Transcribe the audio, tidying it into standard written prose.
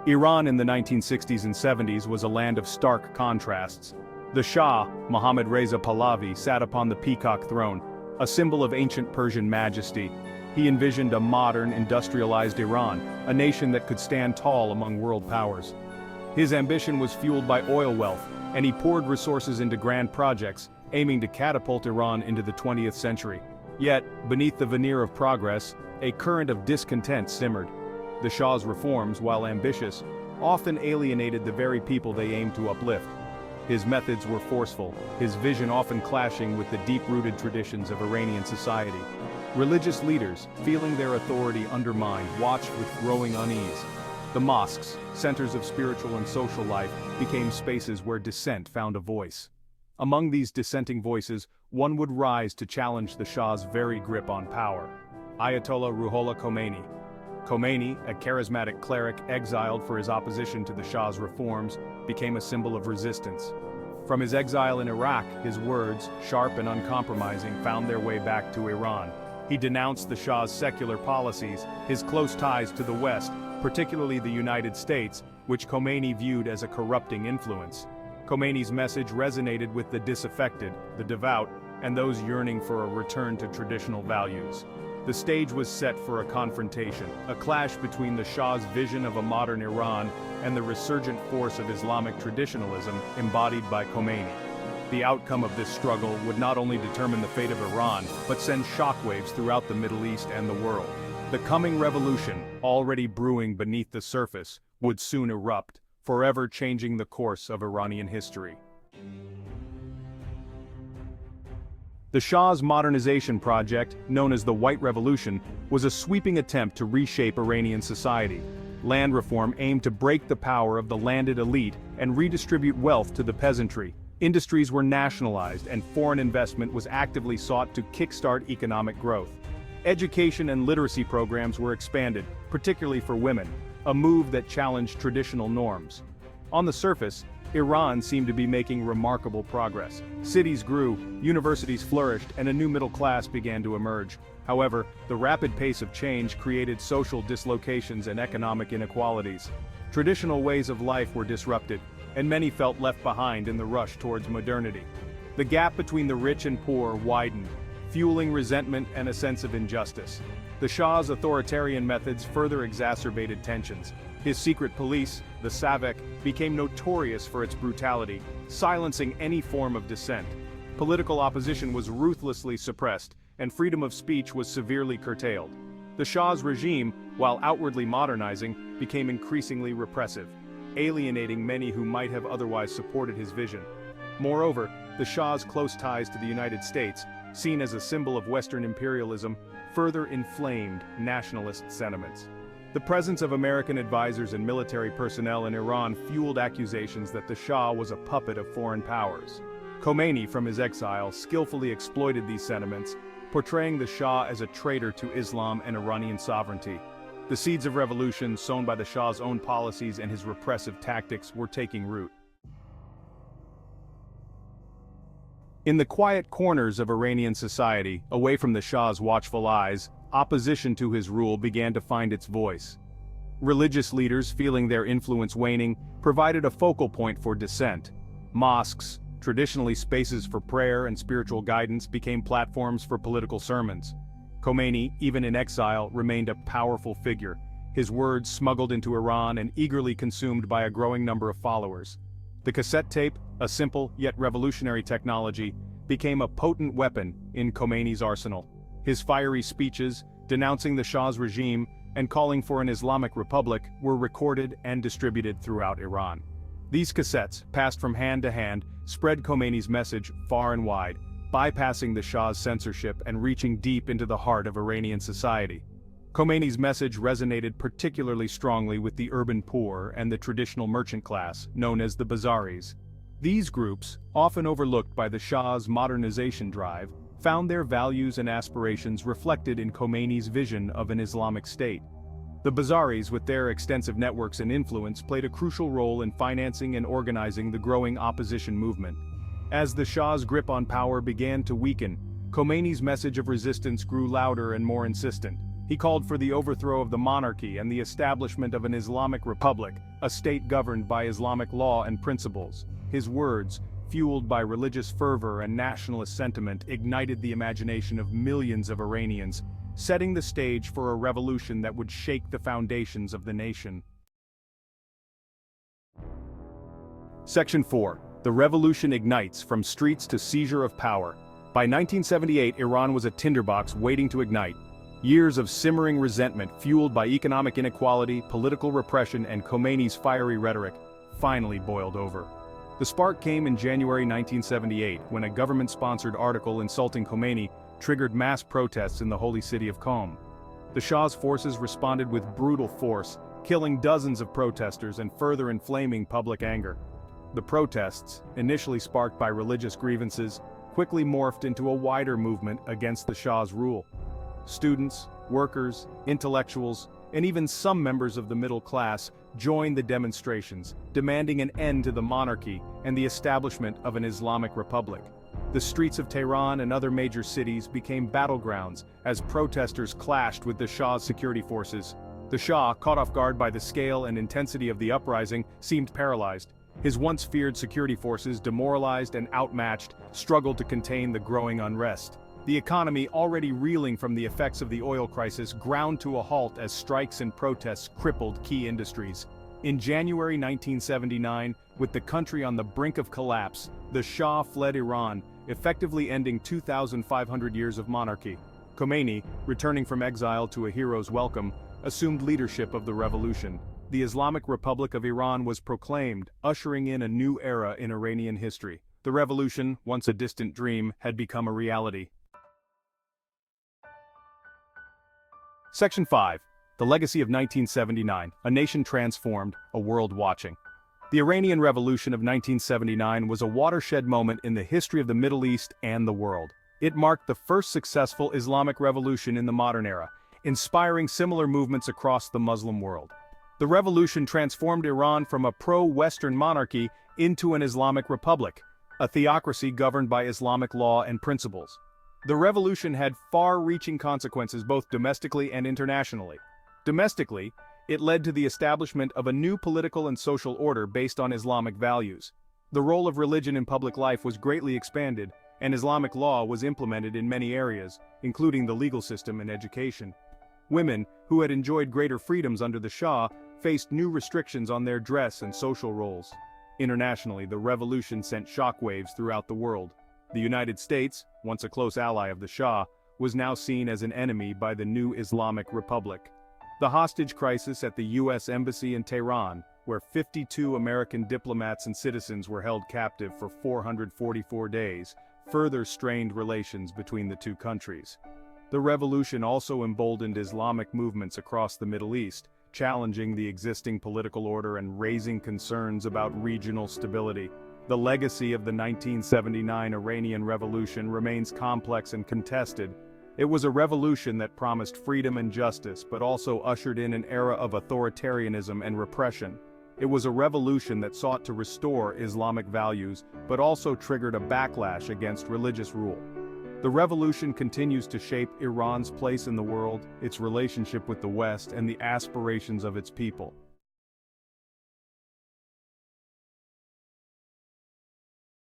Iran in the 1960s and 70s was a land of stark contrasts. The Shah, Mohammad Reza Pahlavi, sat upon the peacock throne, a symbol of ancient Persian majesty. He envisioned a modern, industrialized Iran, a nation that could stand tall among world powers. His ambition was fueled by oil wealth, and he poured resources into grand projects, aiming to catapult Iran into the 20th century. Yet, beneath the veneer of progress, a current of discontent simmered. The Shah's reforms, while ambitious, often alienated the very people they aimed to uplift. His methods were forceful, his vision often clashing with the deep-rooted traditions of Iranian society. Religious leaders, feeling their authority undermined, watched with growing unease. The mosques, centers of spiritual and social life, became spaces where dissent found a voice. Among these dissenting voices, one would rise to challenge the Shah's very grip on power: Ayatollah Ruhollah Khomeini. Khomeini, a charismatic cleric exiled for his opposition to the Shah's reforms, became a symbol of resistance. From his exile in Iraq, his words, sharp and uncompromising, found their way back to Iran. He denounced the Shah's secular policies, his close ties to the West, particularly the United States, which Khomeini viewed as a corrupting influence. Khomeini's message resonated with the disaffected, the devout, and those yearning for a return to traditional values. The stage was set for a confrontation, a clash between the Shah's vision of a modern Iran and the resurgent force of Islamic traditionalism embodied by Khomeini. The outcome of this struggle would not only determine the fate of Iran, but send shockwaves throughout the Middle East and the world. The coming revolution, already brewing beneath the surface, would soon erupt, forever changing the course of Iranian history. The Shah's modernization project, known as the White Revolution, was a sweeping attempt to reshape Iranian society. Land reform aimed to break the power of the landed elite and redistribute wealth to the peasantry. Industries were nationalized and foreign investment was actively sought to kickstart economic growth. Education and literacy programs were expanded, particularly for women, a move that challenged traditional norms. On the surface, Iran seemed to be making remarkable progress. Cities grew, universities flourished, and a new middle class began to emerge. However, the rapid pace of change created social dislocations and economic inequalities. Traditional ways of life were disrupted, and many felt left behind in the rush towards modernity. The gap between the rich and poor widened, fueling resentment and a sense of injustice. The Shah's authoritarian methods further exacerbated tensions. His secret police, the Savak, became notorious for its brutality, silencing any form of dissent. Political opposition was ruthlessly suppressed, and freedom of speech was severely curtailed. The Shah's regime, while outwardly modernizing, became increasingly repressive, alienating many who might have otherwise supported his vision. Moreover, the Shah's close ties to the United States, seen as a symbol of Western imperialism, further inflamed nationalist sentiments. The presence of American advisors and military personnel in Iran fueled accusations that the Shah was a puppet of foreign powers. Khomeini, from his exile, skillfully exploited these sentiments, portraying the Shah as a traitor to Islam and Iranian sovereignty. The seeds of revolution sown by the Shah's own policies and his repressive tactics were taking root. In the quiet corners of Iranian society, away from the Shah's watchful eyes, opposition to his rule began to find its voice. Religious leaders, feeling their influence waning, provided a focal point for dissent. Mosques, traditionally spaces for prayer and spiritual guidance, became platforms for political sermons. Khomeini, even in exile, remained a powerful figure, his words smuggled into Iran and eagerly consumed by a growing number of followers. The cassette tape, a simple yet revolutionary technology, became a potent weapon in Khomeini's arsenal. His fiery speeches, denouncing the Shah's regime and calling for an Islamic republic, were recorded and distributed throughout Iran. These cassettes, passed from hand to hand, spread Khomeini's message far and wide, bypassing the Shah's censorship and reaching deep into the heart of Iranian society. Khomeini's message resonated particularly strongly with the urban poor and the traditional merchant class, known as the Bazaris. These groups, often overlooked by the Shah's modernization drive, found their values and aspirations reflected in Khomeini's vision of an Islamic state. The Bazaris, with their extensive networks and influence, played a crucial role in financing and organizing the growing opposition movement. As the Shah's grip on power began to weaken, Khomeini's message of resistance grew louder and more insistent. He called for the overthrow of the monarchy and the establishment of an Islamic republic, a state governed by Islamic law and principles. His words, fueled by religious fervor and nationalist sentiment, ignited the imagination of millions of Iranians, setting the stage for a revolution that would shake the foundations of the nation. Section 4. The revolution ignites from streets to seizure of power. By 1978, Iran was a tinderbox waiting to ignite. Years of simmering resentment fueled by economic inequality, political repression, and Khomeini's fiery rhetoric finally boiled over. The spark came in January 1978 when a government-sponsored article insulting Khomeini triggered mass protests in the holy city of Qom. The Shah's forces responded with brutal force, killing dozens of protesters and further inflaming public anger. The protests, initially sparked by religious grievances, quickly morphed into a wider movement against the Shah's rule. Students, workers, intellectuals, and even some members of the middle class joined the demonstrations, demanding an end to the monarchy and the establishment of an Islamic republic. The streets of Tehran and other major cities became battlegrounds as protesters clashed with the Shah's security forces. The Shah, caught off guard by the scale and intensity of the uprising, seemed paralyzed. His once feared security forces, demoralized and outmatched, struggled to contain the growing unrest. The economy, already reeling from the effects of the oil crisis, ground to a halt as strikes and protests crippled key industries. In January 1979, with the country on the brink of collapse, the Shah fled Iran, effectively ending 2,500 years of monarchy. Khomeini, returning from exile to a hero's welcome, assumed leadership of the revolution. The Islamic Republic of Iran was proclaimed, ushering in a new era in Iranian history. The revolution, once a distant dream, had become a reality. Section 5. The Legacy of 1979, a nation transformed, a world watching. The Iranian Revolution of 1979 was a watershed moment in the history of the Middle East and the world. It marked the first successful Islamic revolution in the modern era, inspiring similar movements across the Muslim world. The revolution transformed Iran from a pro-Western monarchy into an Islamic republic, a theocracy governed by Islamic law and principles. The revolution had far-reaching consequences both domestically and internationally. Domestically, it led to the establishment of a new political and social order based on Islamic values. The role of religion in public life was greatly expanded, and Islamic law was implemented in many areas, including the legal system and education. Women, who had enjoyed greater freedoms under the Shah, faced new restrictions on their dress and social roles. Internationally, the revolution sent shockwaves throughout the world. The United States, once a close ally of the Shah, was now seen as an enemy by the new Islamic Republic. The hostage crisis at the U.S. Embassy in Tehran, where 52 American diplomats and citizens were held captive for 444 days, further strained relations between the two countries. The revolution also emboldened Islamic movements across the Middle East, challenging the existing political order and raising concerns about regional stability. The legacy of the 1979 Iranian Revolution remains complex and contested. It was a revolution that promised freedom and justice, but also ushered in an era of authoritarianism and repression. It was a revolution that sought to restore Islamic values, but also triggered a backlash against religious rule. The revolution continues to shape Iran's place in the world, its relationship with the West, and the aspirations of its people.